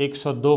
102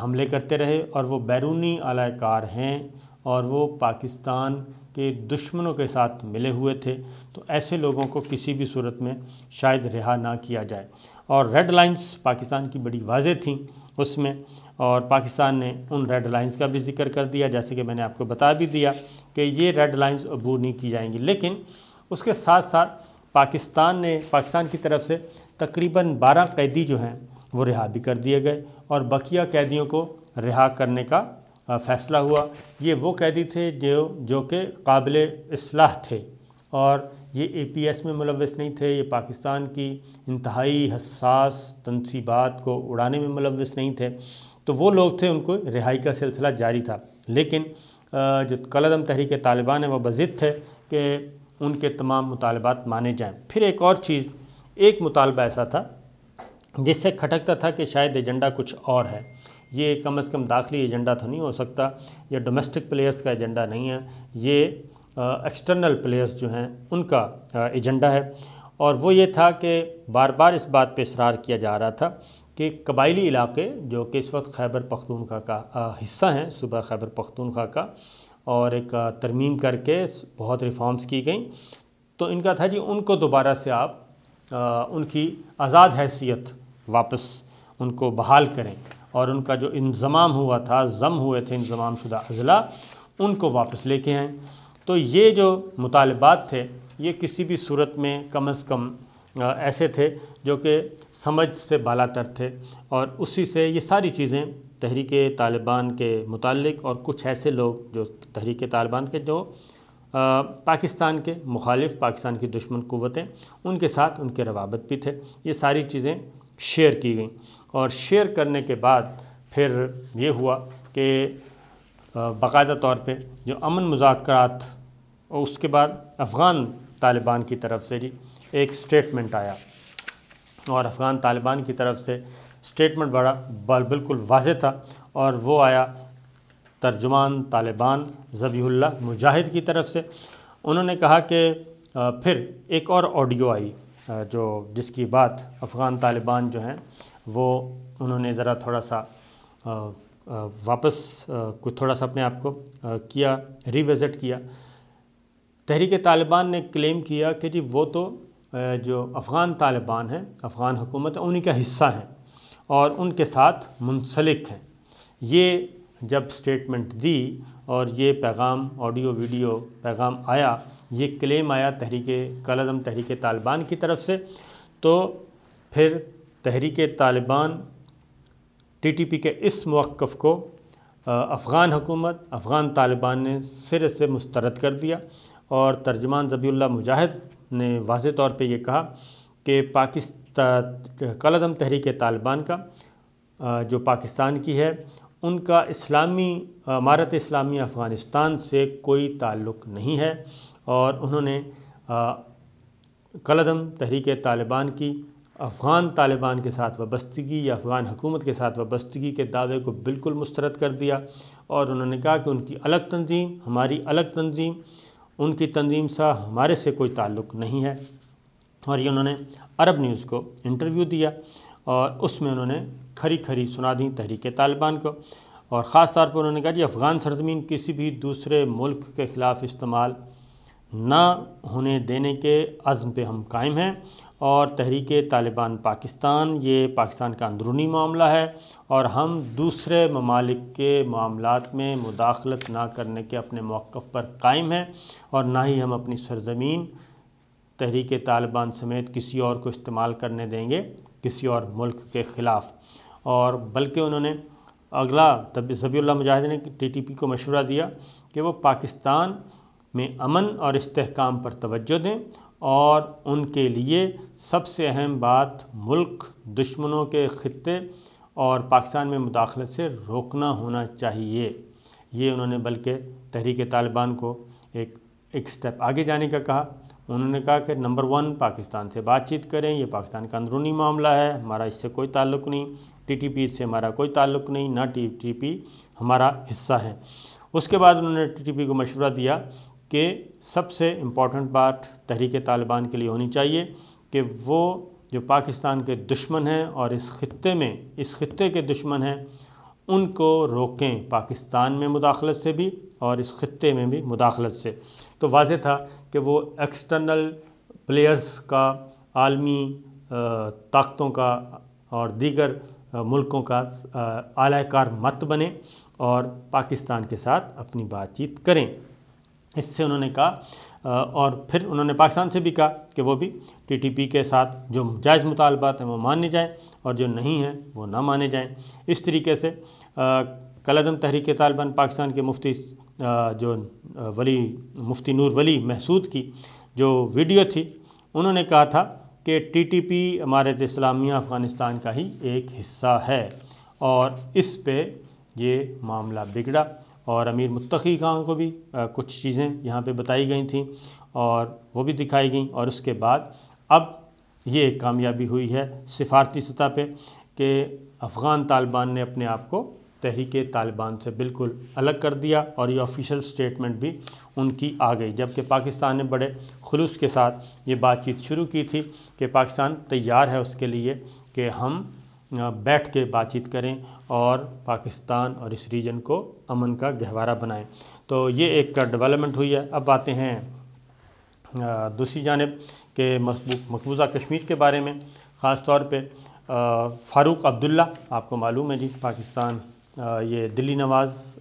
حملے کرتے رہے اور وہ بیرونی اعلی کار ہیں اور وہ پاکستان کے دشمنوں کے ساتھ ملے ہوئے تھے، تو ایسے لوگوں کو کسی بھی صورت میں شاید رہا نہ کیا جائے۔ اور ریڈ لائنز پاکستان کی بڑی واضح تھیں اس میں، اور پاکستان نے ان ریڈ لائنز کا بھی ذکر کر دیا، جیسے کہ میں نے آپ کو بتا بھی دیا کہ یہ ریڈ لائنز عبور نہیں کی جائیں گی۔ لیکن اس کے ساتھ ساتھ پاکستان کی طرف سے تقریباً 12 قیدی جو ہیں وہ رہا بھی کر دیے گئے اور بقیہ قیدیوں کو رہا کرنے کا فیصلہ ہوا۔ یہ وہ قیدی تھے جو کہ قابل اصلاح تھے اور یہ اے پی ایس میں ملوث نہیں تھے، یہ پاکستان کی انتہائی حساس تنصیبات کو اڑانے میں ملوث نہیں تھے، تو وہ لوگ تھے، ان کو رہائی کا سلسلہ جاری تھا۔ لیکن جو کالعدم تحریک طالبان ہے وہ بضد تھے کہ ان کے تمام مطالبات مانے جائیں۔ پھر ایک اور چیز، ایک مطالبہ ایسا تھا جس سے کھٹکتا تھا کہ شاید ایجنڈا کچھ اور ہے، یہ کم از کم داخلی ایجنڈا تو نہیں ہو سکتا، یہ ڈومیسٹک پلیئرز کا ایجنڈا نہیں ہے، یہ ایکسٹرنل پلیئرز جو ہیں ان کا ایجنڈا ہے۔ اور وہ یہ تھا کہ بار بار اس بات پہ اصرار کیا جا رہا تھا کہ قبائلی علاقے جو کہ اس وقت خیبر پختونخوا کا حصہ ہیں، صوبہ خیبر پختونخوا کا، اور ایک ترمیم کر کے بہت ریفارمز کی گئیں، تو ان کا تھا جی ان کو دوبارہ سے آپ ان کی آزاد حیثیت واپس ان کو بحال کریں اور ان کا جو انضمام ہوا تھا، ضم ہوئے تھے انضمام شدہ اضلاع، ان کو واپس لے کے آئیں۔ تو یہ جو مطالبات تھے یہ کسی بھی صورت میں کم از کم ایسے تھے جو کہ سمجھ سے بالا تر تھے، اور اسی سے یہ ساری چیزیں تحریک طالبان کے متعلق اور کچھ ایسے لوگ جو تحریک طالبان کے جو پاکستان کے مخالف، پاکستان کی دشمن قوتیں، ان کے ساتھ ان کے روابط بھی تھے، یہ ساری چیزیں شیئر کی گئیں۔ اور شیئر کرنے کے بعد پھر یہ ہوا کہ باقاعدہ طور پہ جو امن مذاکرات، اور اس کے بعد افغان طالبان کی طرف سے جی ایک سٹیٹمنٹ آیا، اور افغان طالبان کی طرف سے سٹیٹمنٹ بالکل واضح تھا، اور وہ آیا ترجمان طالبان ذبیح اللہ مجاہد کی طرف سے۔ انہوں نے کہا کہ پھر ایک اور آڈیو آئی جس کی بات افغان طالبان جو ہیں وہ انہوں نے ذرا تھوڑا سا واپس تھوڑا سا اپنے آپ کو کیا، ریوزٹ کیا۔ تحریک طالبان نے کلیم کیا کہ جی وہ تو جو افغان طالبان ہیں، افغان حکومت ہے، انہی کا حصہ ہیں اور ان کے ساتھ منسلک ہیں۔ یہ جب سٹیٹمنٹ دی اور یہ پیغام، آڈیو ویڈیو پیغام آیا، یہ کلیم آیا کالعدم تحریک طالبان کی طرف سے، تو پھر تحریک طالبان ٹی ٹی پی کے اس موقف کو افغان حکومت، افغان طالبان نے سرے سے مسترد کر دیا، اور ترجمان ذبیح اللہ مجاہد نے واضح طور پہ یہ کہا کہ کالعدم تحریک طالبان کا جو پاکستان کی ہے، ان کا امارت اسلامی افغانستان سے کوئی تعلق نہیں ہے، اور انہوں نے کالعدم تحریک طالبان کی افغان طالبان کے ساتھ وابستگی یا افغان حکومت کے ساتھ وابستگی کے دعوے کو بالکل مسترد کر دیا، اور انہوں نے کہا کہ ان کی الگ تنظیم، ہماری الگ تنظیم، ان کی تنظیم سے ہمارے سے کوئی تعلق نہیں ہے۔ اور یہ انہوں نے عرب نیوز کو انٹرویو دیا، اور اس میں انہوں نے کھری کھری سنا دی تحریک طالبان کو، اور خاص طور پر انہوں نے کہا کہ افغان سرزمین کسی بھی دوسرے ملک کے خلاف استعمال نہ ہونے دینے کے عزم پہ ہم قائم ہیں، اور تحریک طالبان پاکستان یہ پاکستان کا اندرونی معاملہ ہے، اور ہم دوسرے ممالک کے معاملات میں مداخلت نہ کرنے کے اپنے موقف پر قائم ہیں، اور نہ ہی ہم اپنی سرزمین تحریک طالبان سمیت کسی اور کو استعمال کرنے دیں گے کسی اور ملک کے خلاف۔ اور بلکہ انہوں نے اگلا ذبیح اللہ مجاہد نے ٹی ٹی پی کو مشورہ دیا کہ وہ پاکستان میں امن اور استحکام پر توجہ دیں، اور ان کے لیے سب سے اہم بات ملک دشمنوں کے خطے اور پاکستان میں مداخلت سے روکنا ہونا چاہیے۔ یہ انہوں نے بلکہ تحریک طالبان کو ایک سٹیپ آگے جانے کا کہا۔ انہوں نے کہا کہ نمبر 1 پاکستان سے بات چیت کریں، یہ پاکستان کا اندرونی معاملہ ہے، ہمارا اس سے کوئی تعلق نہیں، ٹی ٹی پی سے ہمارا کوئی تعلق نہیں، نہ ٹی ٹی پی ہمارا حصہ ہے۔ اس کے بعد انہوں نے ٹی ٹی پی کو مشورہ دیا کہ سب سے امپورٹنٹ بات تحریک طالبان کے لیے ہونی چاہیے کہ وہ جو پاکستان کے دشمن ہیں اور اس خطے کے دشمن ہیں، ان کو روکیں پاکستان میں مداخلت سے بھی اور اس خطے میں بھی مداخلت سے۔ تو واضح تھا کہ وہ ایکسٹرنل پلیئرز کا، عالمی طاقتوں کا اور دیگر ملکوں کا اعلی کار مت بنے اور پاکستان کے ساتھ اپنی بات چیت کریں۔ اس سے انہوں نے کہا، اور پھر انہوں نے پاکستان سے بھی کہا کہ وہ بھی ٹی ٹی پی کے ساتھ جو جائز مطالبات ہیں وہ مانے جائیں اور جو نہیں ہیں وہ نہ مانے جائیں۔ اس طریقے سے کالعدم تحریک طالبان پاکستان کے مفتی جو مفتی نور ولی محسود کی جو ویڈیو تھی، انہوں نے کہا تھا کہ ٹی ٹی پی امارت اسلامیہ افغانستان کا ہی ایک حصہ ہے، اور اس پہ یہ معاملہ بگڑا اور امیر متقی خان کو بھی کچھ چیزیں یہاں پہ بتائی گئی تھیں اور وہ بھی دکھائی گئیں، اور اس کے بعد اب یہ ایک کامیابی ہوئی ہے سفارتی سطح پہ کہ افغان طالبان نے اپنے آپ کو تحریک طالبان سے بالکل الگ کر دیا، اور یہ آفیشیل سٹیٹمنٹ بھی ان کی آ گئی، جبکہ پاکستان نے بڑے خلوص کے ساتھ یہ بات چیت شروع کی تھی کہ پاکستان تیار ہے اس کے لیے کہ ہم بیٹھ کے بات چیت کریں اور پاکستان اور اس ریجن کو امن کا گہوارہ بنائیں۔ تو یہ ایک ڈیولپمنٹ ہوئی ہے۔ اب آتے ہیں دوسری جانب کہ مقبوضہ کشمیر کے بارے میں، خاص طور پہ فاروق عبداللہ، آپ کو معلوم ہے جی، پاکستان یہ دلی نواز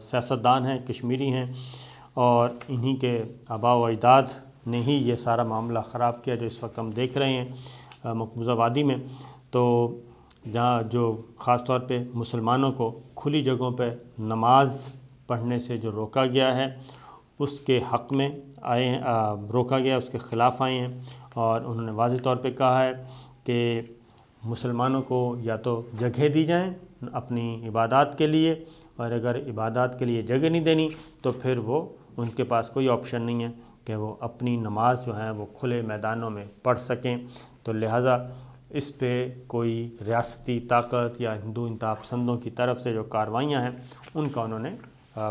سیاستدان ہیں، کشمیری ہیں، اور انہی کے آباء و اجداد نے ہی یہ سارا معاملہ خراب کیا جو اس وقت ہم دیکھ رہے ہیں مقبوضہ وادی میں۔ تو جہاں جو خاص طور پہ مسلمانوں کو کھلی جگہوں پہ نماز پڑھنے سے جو روکا گیا ہے، اس کے حق میں آئے ہیں، روکا گیا، اس کے خلاف آئے ہیں، اور انہوں نے واضح طور پہ کہا ہے کہ مسلمانوں کو یا تو جگہ دی جائیں اپنی عبادات کے لیے، اور اگر عبادات کے لیے جگہ نہیں دینی تو پھر وہ ان کے پاس کوئی آپشن نہیں ہے کہ وہ اپنی نماز جو ہے وہ کھلے میدانوں میں پڑھ سکیں۔ تو لہٰذا اس پہ کوئی ریاستی طاقت یا ہندو انتہا پسندوں کی طرف سے جو کاروائیاں ہیں ان کا انہوں نے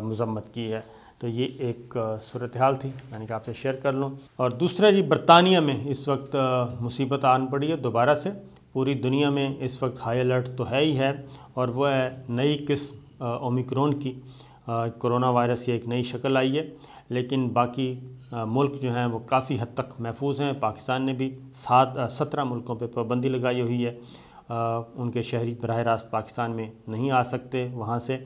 مذمت کی ہے۔ تو یہ ایک صورتحال تھی، میں نے کہا آپ سے شیئر کر لوں۔ اور دوسرا جی، برطانیہ میں اس وقت مصیبت آن پڑی ہے دوبارہ سے۔ پوری دنیا میں اس وقت ہائی الرٹ تو ہے ہی ہے، اور وہ ہے نئی قسم اومیکرون کی، کرونا وائرس کی ایک نئی شکل آئی ہے، لیکن باقی ملک جو ہیں وہ کافی حد تک محفوظ ہیں۔ پاکستان نے بھی 17 ملکوں پہ پابندی لگائی ہوئی ہے، ان کے شہری براہ راست پاکستان میں نہیں آ سکتے وہاں سے۔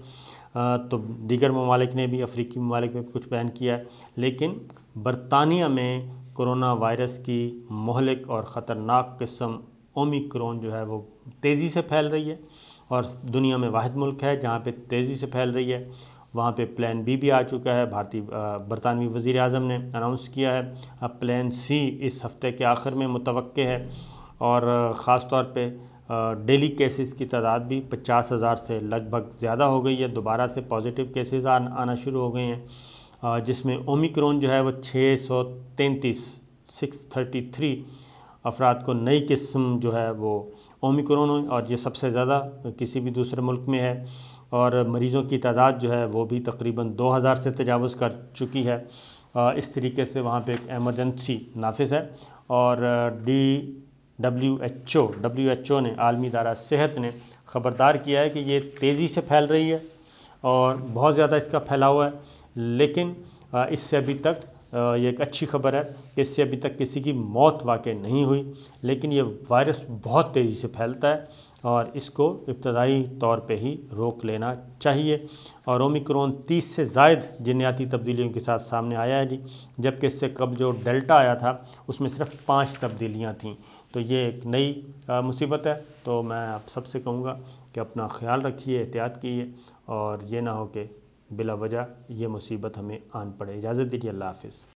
تو دیگر ممالک نے بھی، افریقی ممالک میں کچھ بین کیا ہے، لیکن برطانیہ میں کرونا وائرس کی مہلک اور خطرناک قسم اومیکرون جو ہے وہ تیزی سے پھیل رہی ہے، اور دنیا میں واحد ملک ہے جہاں پہ تیزی سے پھیل رہی ہے۔ وہاں پہ پلان بی بھی آ چکا ہے، برطانوی وزیر اعظم نے اناؤنس کیا ہے، اب پلان سی اس ہفتے کے آخر میں متوقع ہے، اور خاص طور پہ ڈیلی کیسز کی تعداد بھی 50,000 سے لگ بھگ زیادہ ہو گئی ہے، دوبارہ سے پازیٹیو کیسز آنا شروع ہو گئے ہیں، جس میں اومیکرون جو ہے وہ 633 افراد کو نئی قسم جو ہے وہ اومیکرون، اور یہ سب سے زیادہ کسی بھی دوسرے ملک میں ہے، اور مریضوں کی تعداد جو ہے وہ بھی تقریباً 2000 سے تجاوز کر چکی ہے۔ اس طریقے سے وہاں پہ ایک ایمرجنسی نافذ ہے، اور WHO نے، عالمی ادارہ صحت نے خبردار کیا ہے کہ یہ تیزی سے پھیل رہی ہے اور بہت زیادہ اس کا پھیلاؤ ہے، لیکن اس سے ابھی تک یہ ایک اچھی خبر ہے کہ اس سے ابھی تک کسی کی موت واقع نہیں ہوئی، لیکن یہ وائرس بہت تیزی سے پھیلتا ہے اور اس کو ابتدائی طور پہ ہی روک لینا چاہیے۔ اور اومیکرون 30 سے زائد جینیاتی تبدیلیوں کے ساتھ سامنے آیا ہے جی، جبکہ اس سے قبل جو ڈیلٹا آیا تھا اس میں صرف 5 تبدیلیاں تھیں۔ تو یہ ایک نئی مصیبت ہے، تو میں آپ سب سے کہوں گا کہ اپنا خیال رکھیے، احتیاط کیجیے، اور یہ نہ ہو کہ بلا وجہ یہ مصیبت ہمیں آن پڑے۔ اجازت دیجیے، اللہ حافظ۔